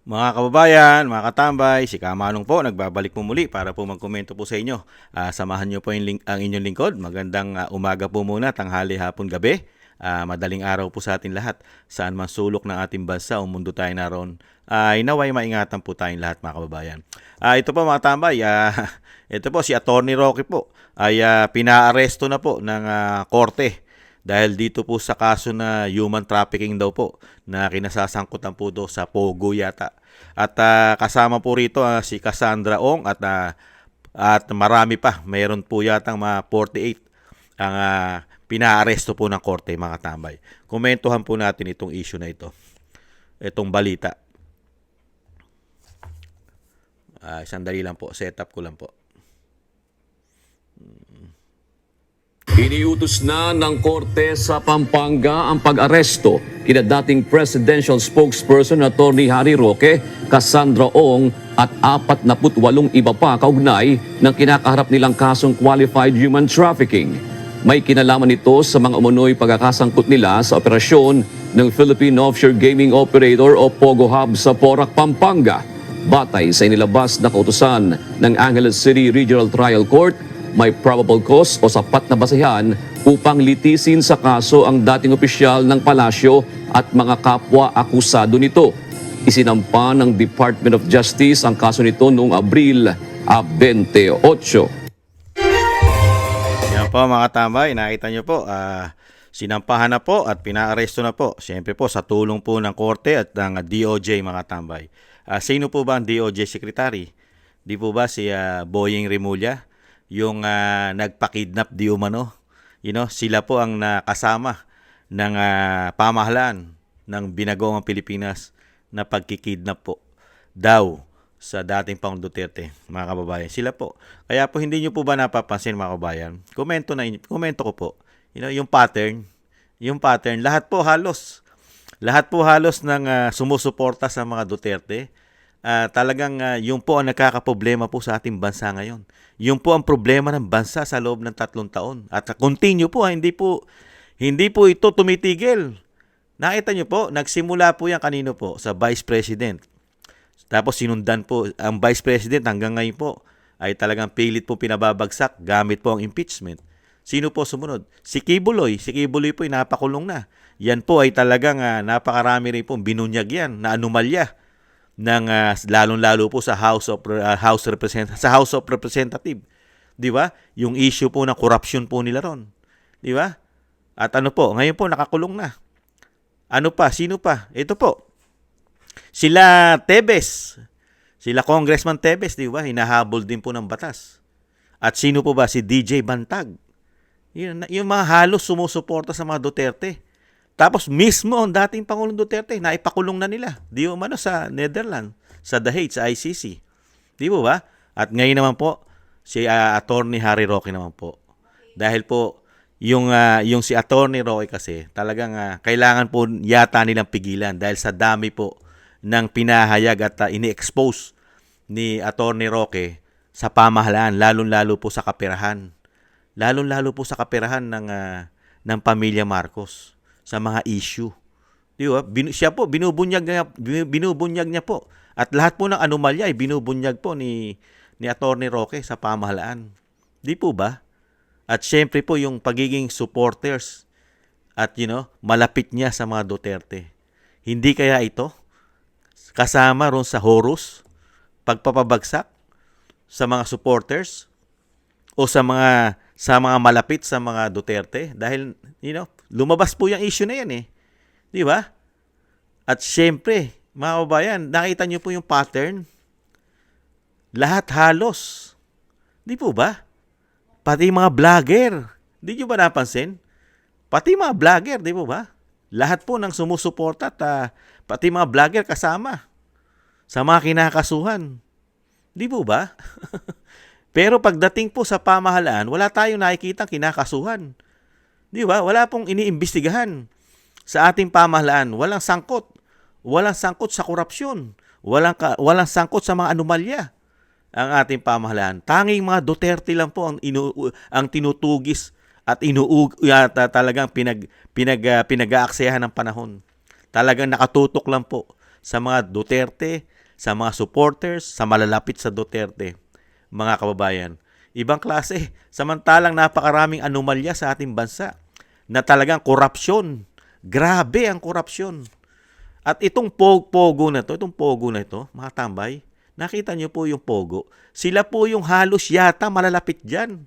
Mga kababayan, mga katambay, si Kamanong po, nagbabalik po muli para po magkomento po sa inyo. Samahan niyo po ang inyong lingkod. Magandang umaga po muna, tanghali, hapon, gabi. Madaling araw po sa atin lahat. Saan man sulok ng ating bansa o mundo tayo naroon. Inaway maingatan po tayong lahat mga kababayan. Ito po mga tambay, ito po si Attorney Roque po ay pinaaresto na po ng korte dahil dito po sa kaso na human trafficking daw po na kinasasangkutan po do sa Pogo yata. At kasama po rito si Cassandra Ong at marami pa. Mayroon po yatang mga 48 ang pinaaresto po ng korte mga tambay. Komentuhan po natin itong issue na ito. Itong balita. Sandali lang po. Setup ko lang po. Iniutos na ng korte sa Pampanga ang pag-aresto kina dating presidential spokesperson na Attorney Harry Roque, Cassandra Ong at 48 iba pa kaugnay ng kinakaharap nilang kasong qualified human trafficking. May kinalaman ito sa mga umunoy pagkakasangkot nila sa operasyon ng Philippine Offshore Gaming Operator o POGO Hub sa Porac, Pampanga. Batay sa inilabas na kautusan ng Angeles City Regional Trial Court, may probable cause o sapat na basehan upang litisin sa kaso ang dating opisyal ng palasyo at mga kapwa akusado nito. Isinampa ng Department of Justice ang kaso nito noong Abril 28. Yan po mga tambay, nakita nyo po, sinampahan na po at pinaaresto na po. Siyempre po sa tulong po ng korte at ng DOJ mga tambay. Sino po ba ang DOJ Secretary? Di po ba si Boying Rimulya? Yung nagpa-kidnap di umano. Sila po ang nakasama ng pamahalaan ng Binagoong Pilipinas na pagkikidnap po daw sa dating Pangulong Duterte, mga kababayan. Sila po. Kaya po hindi nyo po ba napapansin mga kababayan? Komento ko po. Yung pattern, lahat po halos ng sumusuporta sa mga Duterte. Talagang yung po ang nakakaproblema po sa ating bansa ngayon. Yung po ang problema ng bansa sa loob ng 3 taon. At continue po, hindi po ito tumitigil. Nakita nyo po, nagsimula po yan kanino po? Sa Vice President. Tapos sinundan po ang Vice President hanggang ngayon po ay talagang pilit po pinababagsak gamit po ang impeachment. Sino po sumunod? Si Kibuloy. Si Kibuloy po ay napakulong na. Yan po ay talagang napakarami rin po binunyag yan na anomalya ng lalong-lalo po sa House of Representative. 'Di ba? Yung issue po ng corruption po nila ron. 'Di ba? At ngayon po nakakulong na. Sino pa? Ito po. Sila Tebes. Sila Congressman Tebes, 'di ba? Hinahabol din po ng batas. At sino po ba si DJ Bantag? Yung mga halos sumusuporta sa mga Duterte. Tapos mismo ang dating Pangulong Duterte, naipakulong na nila. Di umano sa Netherlands, sa The Hague, sa ICC. Di ba ba? At ngayon naman po, si Attorney Harry Roque naman po. Dahil po, yung si Attorney Roque kasi, talagang kailangan po yata nilang pigilan dahil sa dami po ng pinahayag at ini-expose ni Attorney Roque sa pamahalaan, lalong-lalo po sa kaperahan. Lalong-lalo po sa kaperahan ng pamilya Marcos sa mga issue. Di ba? Siya po, binubunyag niya po. At lahat po ng anomalya ay binubunyag po ni Attorney Roque sa pamahalaan. Di po ba? At syempre po yung pagiging supporters at malapit niya sa mga Duterte. Hindi kaya ito kasama ron sa Horus, pagpapabagsak sa mga supporters o sa mga malapit sa mga Duterte dahil lumabas po yung issue na yan eh. 'Di ba? At syempre, mga kababayan, nakita niyo po yung pattern. Lahat halos. 'Di po ba? Pati mga vlogger. Di niyo ba napansin? Pati mga vlogger, 'di po ba? Lahat po ng sumusuporta at pati mga vlogger kasama sa mga kinakasuhan. 'Di po ba? Pero pagdating po sa pamahalaan, wala tayong nakikitang kinakasuhan. Di ba? Wala pong iniimbestigahan sa ating pamahalaan. Walang sangkot. Walang sangkot sa korupsyon. Walang sangkot sa mga anomalya ang ating pamahalaan. Tanging mga Duterte lang po ang tinutugis at talagang pinag-aaksayahan ng panahon. Talagang nakatutok lang po sa mga Duterte, sa mga supporters, sa malalapit sa Duterte, mga kababayan. Ibang klase. Samantalang napakaraming anomalya sa ating bansa na talagang korupsyon. Grabe ang korupsyon. At itong pogo na ito, mga tambay, nakita niyo po yung pogo. Sila po yung halos yata malalapit dyan.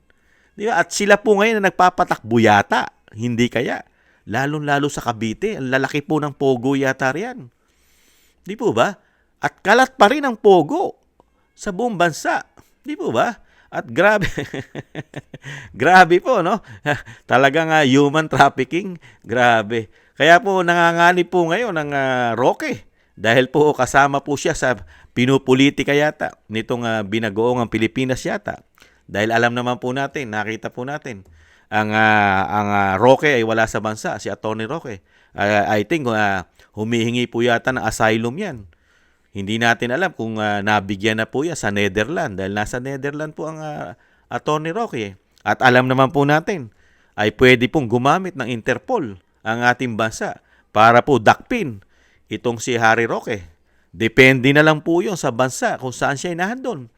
Di ba? At sila po ngayon na nagpapatakbo yata. Hindi kaya. Lalong-lalo sa Cavite. Ang lalaki po ng pogo yata riyan. Di po ba? At kalat pa rin ang pogo sa buong bansa. Di po ba? At grabe, grabe po, no? Talagang human trafficking, grabe. Kaya po nanganganib po ngayon ng Roque dahil po kasama po siya sa pinupolitika yata nitong binagoong ang Pilipinas yata. Dahil alam naman po natin, nakita po natin, ang Roque ay wala sa bansa, si Atty. Roque. I think humihingi po yata ng asylum yan. Hindi natin alam kung nabigyan na po yan sa Netherlands dahil nasa Netherlands po ang Atty. Roque. At alam naman po natin ay pwede pong gumamit ng Interpol ang ating bansa para po dakpin itong si Harry Roque. Depende na lang po yun sa bansa kung saan siya inahandon.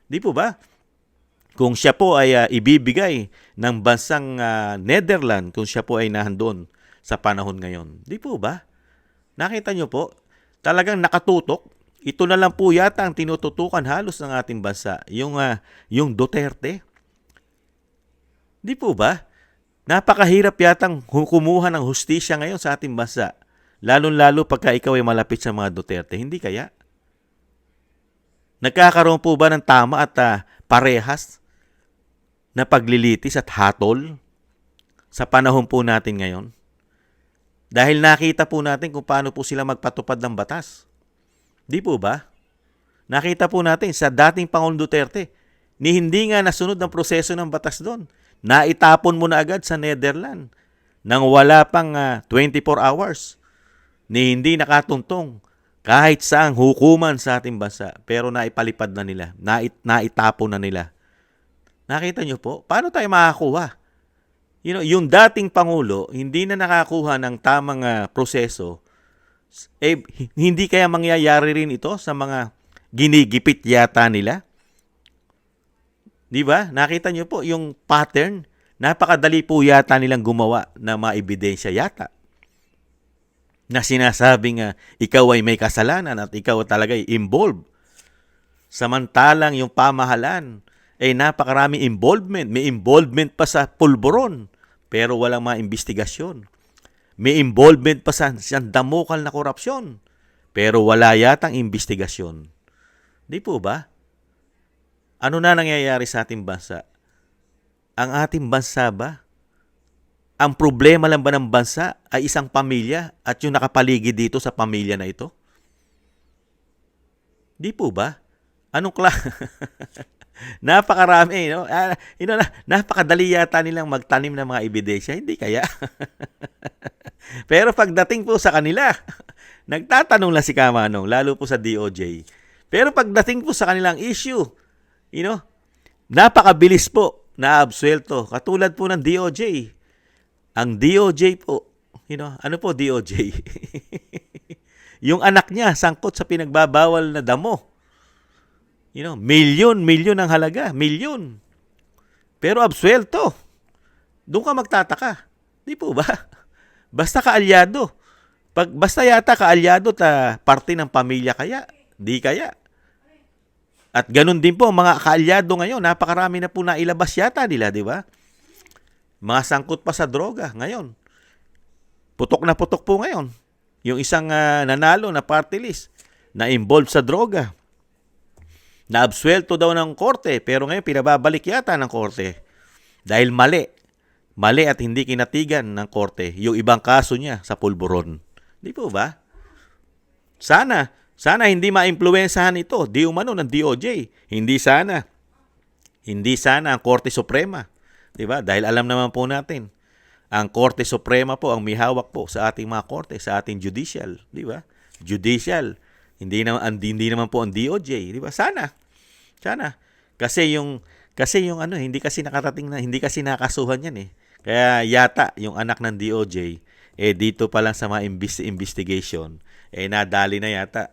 Di po ba? Kung siya po ay ibibigay ng bansang Netherlands, kung siya po ay nahandon sa panahon ngayon. Di po ba? Nakita nyo po, talagang nakatutok. Ito na lang po yata ang tinututukan halos ng ating bansa, yung Duterte. Di po ba? Napakahirap yatang kumuha ng hustisya ngayon sa ating bansa. Lalo-lalo pagka ikaw ay malapit sa mga Duterte. Hindi kaya? Nagkakaroon po ba ng tama at parehas na paglilitis at hatol sa panahon po natin ngayon? Dahil nakita po natin kung paano po sila magpatupad ng batas. Di po ba? Nakita po natin sa dating Pangulong Duterte, hindi nga nasunod ang proseso ng batas doon. Naitapon mo na agad sa Netherlands nang wala pang 24 hours. Hindi nakatuntong kahit saang hukuman sa ating bansa. Pero naipalipad na nila. Naitapon na nila. Nakita nyo po? Paano tayo makakuha? Yung dating Pangulo, hindi na nakakuha ng tamang proseso. Hindi kaya mangyayari rin ito sa mga ginigipit yata nila? Di ba? Nakita nyo po yung pattern. Napakadali po yata nilang gumawa na mga ebidensya yata. Na sinasabing ikaw ay may kasalanan at ikaw talaga ay involved. Samantalang yung pamahalaan ay napakaraming involvement. May involvement pa sa pulburon pero walang mga investigasyon. May involvement pa sa damukal na korupsyon pero wala yatang investigasyon. Di po ba? Ano na nangyayari sa ating bansa? Ang ating bansa ba? Ang problema lang ba ng bansa ay isang pamilya at yung nakapaligid dito sa pamilya na ito? Di po ba? Anong napakarami, no? Napakadali yata nilang magtanim ng mga ebidensya, hindi kaya? Pero pagdating po sa kanila, nagtatanong lang si Kamanong, lalo po sa DOJ. Pero pagdating po sa kanilang issue, napakabilis po na absuelto. Katulad po ng DOJ. Ang DOJ po, ano po DOJ? Yung anak niya, sangkot sa pinagbabawal na damo. Milyon ang halaga. Milyon. Pero absuelto. Doon ka magtataka. Di po ba? Basta kaalyado. Basta yata kaalyado parte ng pamilya kaya. Di kaya. At ganun din po, mga kaalyado ngayon, napakarami na po nailabas yata nila, di ba? Mga sangkot pa sa droga ngayon. Putok na putok po ngayon. Yung isang nanalo na party list na involved sa droga. Naabsuelto daw ng korte pero ngayon pinababalik yata ng korte. Dahil mali. Mali at hindi kinatigan ng korte yung ibang kaso niya sa pulburon. Di po ba? Sana hindi maimpluwensahan ito. Di umano ng DOJ. Hindi sana ang Korte Suprema. Diba? Dahil alam naman po natin, ang Korte Suprema po ang may hawak po sa ating mga korte, sa ating judicial. Diba? Judicial. Hindi naman po ang DOJ. Diba? Sana. Kasi yung hindi kasi nakarating na, hindi kasi nakasuhan yan eh. Kaya yata yung anak ng DOJ, dito pa lang sa mga investigation, nadali na yata.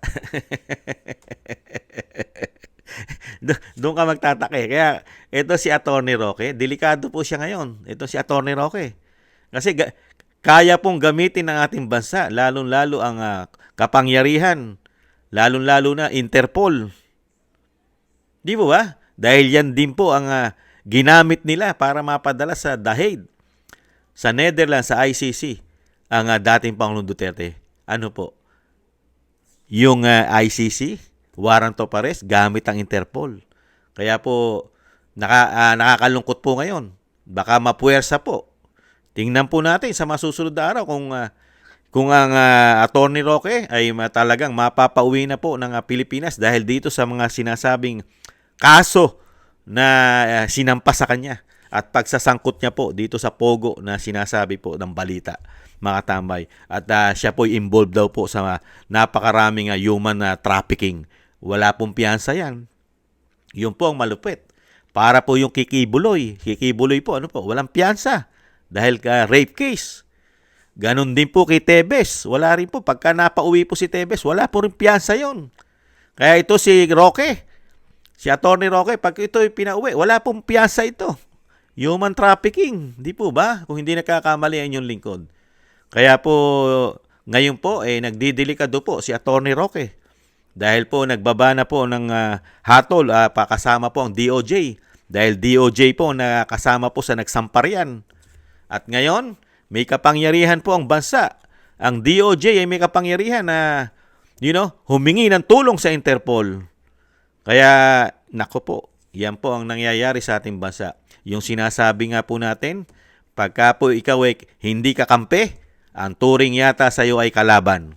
Doon ka magtatake. Kaya ito si Attorney Roque, delikado po siya ngayon. Ito si Attorney Roque. Kasi kaya pong gamitin ng ating bansa, lalong-lalo ang kapangyarihan, lalong-lalo na Interpol. Di po ba? Dahil yan din po ang ginamit nila para mapadala sa The Hague, sa Netherlands, sa ICC, ang dating Pangulong Duterte. Ano po? Yung ICC, warrant of arrest, gamit ang Interpol. Kaya po, nakakalungkot po ngayon. Baka mapuwersa po. Tingnan po natin sa masusunod na araw kung ang Attorney Roque ay talagang mapapauwi na po ng Pilipinas dahil dito sa mga sinasabing kaso na sinampas sa kanya at pagsasangkot niya po dito sa Pogo na sinasabi po ng balita, mga tambay. At siya po involved daw po sa napakaraming human trafficking. Wala pong piyansa yan. Yun po ang malupit. Para po yung Kikibuloy po, ano po, walang piyansa dahil rape case. Ganon din po kay Tebes. Wala rin po. Pagka napauwi po si Tebes, wala po rin piyansa yon. Kaya ito si Roque, si Attorney Roque, pag ito pinauwi, wala pong piyansa ito. Human trafficking. Di po ba? Kung hindi nakakamali ang inyong lingkod. Kaya po, ngayon po, nagdidelikado po si Attorney Roque. Dahil po, nagbaba na po ng hatol, pakasama po ang DOJ. Dahil DOJ po nakasama po sa nagsamparian. At ngayon, may kapangyarihan po ang bansa. Ang DOJ ay may kapangyarihan na, humingi ng tulong sa Interpol. Kaya, nako po, yan po ang nangyayari sa ating bansa. Yung sinasabi nga po natin, pagka po ikaw ay hindi kakampi, ang turing yata sa iyo ay kalaban.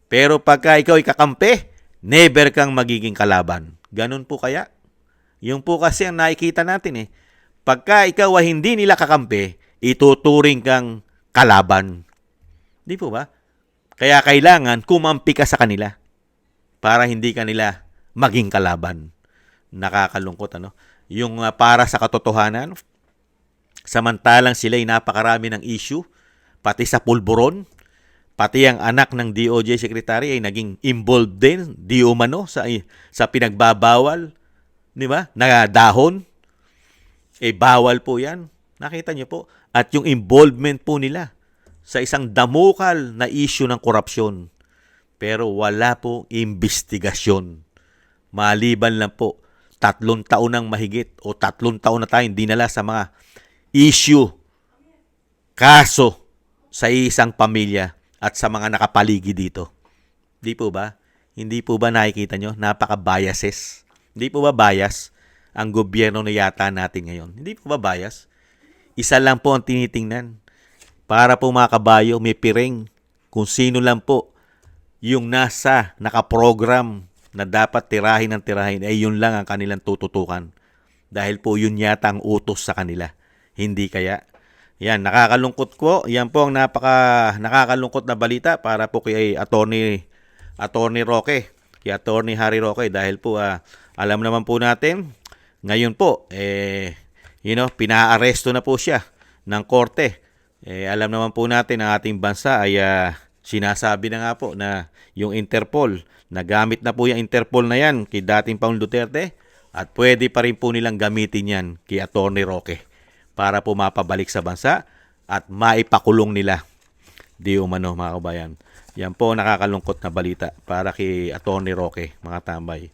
Pero pagka ikaw ay kakampi, never kang magiging kalaban. Ganun po kaya? Yung po kasi ang nakikita natin Pagka ikaw ay hindi nila kakampi, ituturing kang kalaban. Di po ba? Kaya kailangan kumampi ka sa kanila para hindi ka nila maging kalaban. Nakakalungkot, ano? Yung para sa katotohanan, samantalang sila ay napakarami ng issue, pati sa pulburon, pati ang anak ng DOJ Secretary ay naging involved din, di umano, sa pinagbabawal, di ba? Na dahon, bawal po yan. Nakita niyo po? At yung involvement po nila sa isang damukal na issue ng korupsyon. Pero wala po investigasyon. Maliban lang po 3 taon ng mahigit o 3 taon na tayong dinala sa mga issue, kaso sa isang pamilya at sa mga nakapaligid dito. Di po ba? Hindi po ba nakikita nyo? Napaka-biases. Hindi po ba bias ang gobyerno na yata natin ngayon? Hindi po ba bias? Isa lang po ang tinitingnan. Para po mga kabayo, may piring kung sino lang po yung nakaprogram na dapat tirahin ng tirahin, yun lang ang kanilang tututukan. Dahil po yun yata ang utos sa kanila. Hindi kaya. Yan, nakakalungkot po. Yan po ang nakakalungkot na balita para po kay Attorney Roque, kay Attorney Harry Roque. Dahil po, alam naman po natin, ngayon po, pinaaresto na po siya ng korte. Alam naman po natin ang ating bansa ay sinasabi na nga po na yung Interpol, nagamit na po yung Interpol na yan kay dating Pangulong Duterte at pwede pa rin po nilang gamitin yan kay Attorney Roque para po mapabalik sa bansa at maipakulong nila. Di umano, mga kabayan. Yan po nakakalungkot na balita para kay Attorney Roque, mga tambay.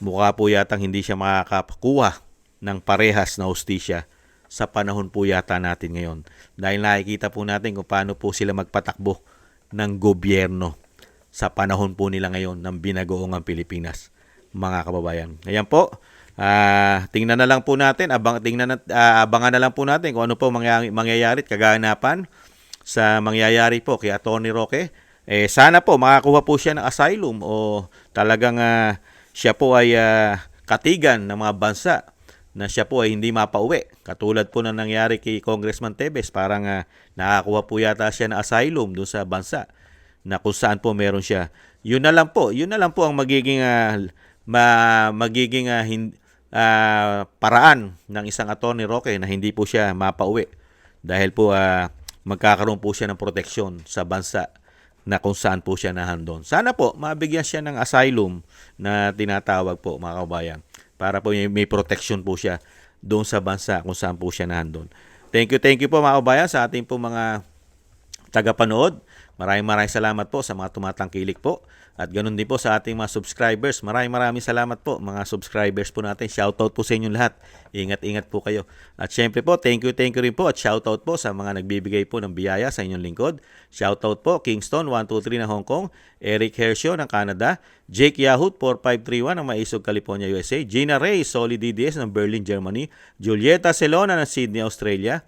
Mukha po yatang hindi siya makakakuha ng parehas na hustisya sa panahon po yata natin ngayon. Dahil nakikita po natin kung paano po sila magpatakbo ng gobyerno sa panahon po nila ngayon ng binagoong Pilipinas, mga kababayan. Ayan po, tingnan na lang po natin, abangan na lang po natin kung ano po mangyayari at kaganapan sa mangyayari po kay Attorney Roque. Sana po makakuha po siya ng asylum o talagang siya po ay katigan ng mga bansa na siya po ay hindi mapauwi. Katulad po na nangyari kay Congressman Tebes, parang nakakuha po yata siya ng asylum doon sa bansa na kung saan po meron siya. Yun na lang po ang magiging paraan ng isang Attorney Roque na hindi po siya mapauwi dahil po magkakaroon po siya ng proteksyon sa bansa na kung saan po siya nahandon. Sana po mabigyan siya ng asylum na tinatawag po, mga kabayan, para po may protection po siya doon sa bansa kung saan po siya nandun. Thank you po mga kabayan sa ating po mga tagapanood. Maraming salamat po sa mga tumatangkilik po. At ganoon din po sa ating mga subscribers. Maraming salamat po mga subscribers po natin. Shoutout po sa inyong lahat. Ingat po kayo. At syempre po, thank you rin po at shoutout po sa mga nagbibigay po ng biyaya sa inyong lingkod. Shoutout po Kingston 123 ng Hong Kong, Eric Hershio ng Canada, Jake Yahut 4531 ng Maisog, California, USA, Gina Ray, Solid DDS ng Berlin, Germany, Julieta Celona ng Sydney, Australia,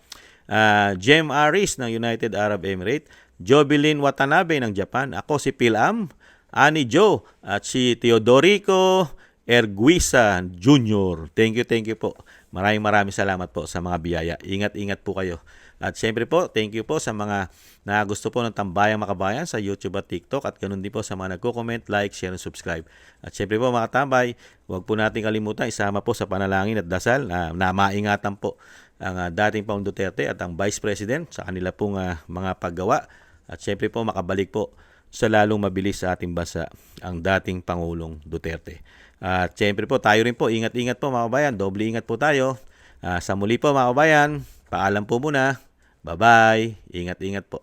Jem Aris ng United Arab Emirates, Jobilin Watanabe ng Japan, ako si Pilam, Ani Joe at si Teodorico Erguisa Jr. Thank you po. Maraming salamat po sa mga biyaya. Ingat po kayo. At syempre po, thank you po sa mga na gusto po ng Tambayang Makabayan sa YouTube at TikTok at ganoon din po sa mga nagko-comment, like, share, and subscribe. At syempre po mga tambay, huwag po natin kalimutan isama po sa panalangin at dasal na maingatan po ang dating Pangulong Duterte at ang Vice President sa kanila pong mga paggawa. At syempre po makabalik po sa lalong mabilis sa ating bansa ang dating Pangulong Duterte. At syempre po tayo rin po, ingat po mga kabayan, doble ingat po tayo. Sa muli po mga kabayan, paalam po muna. Bye-bye. Ingat po.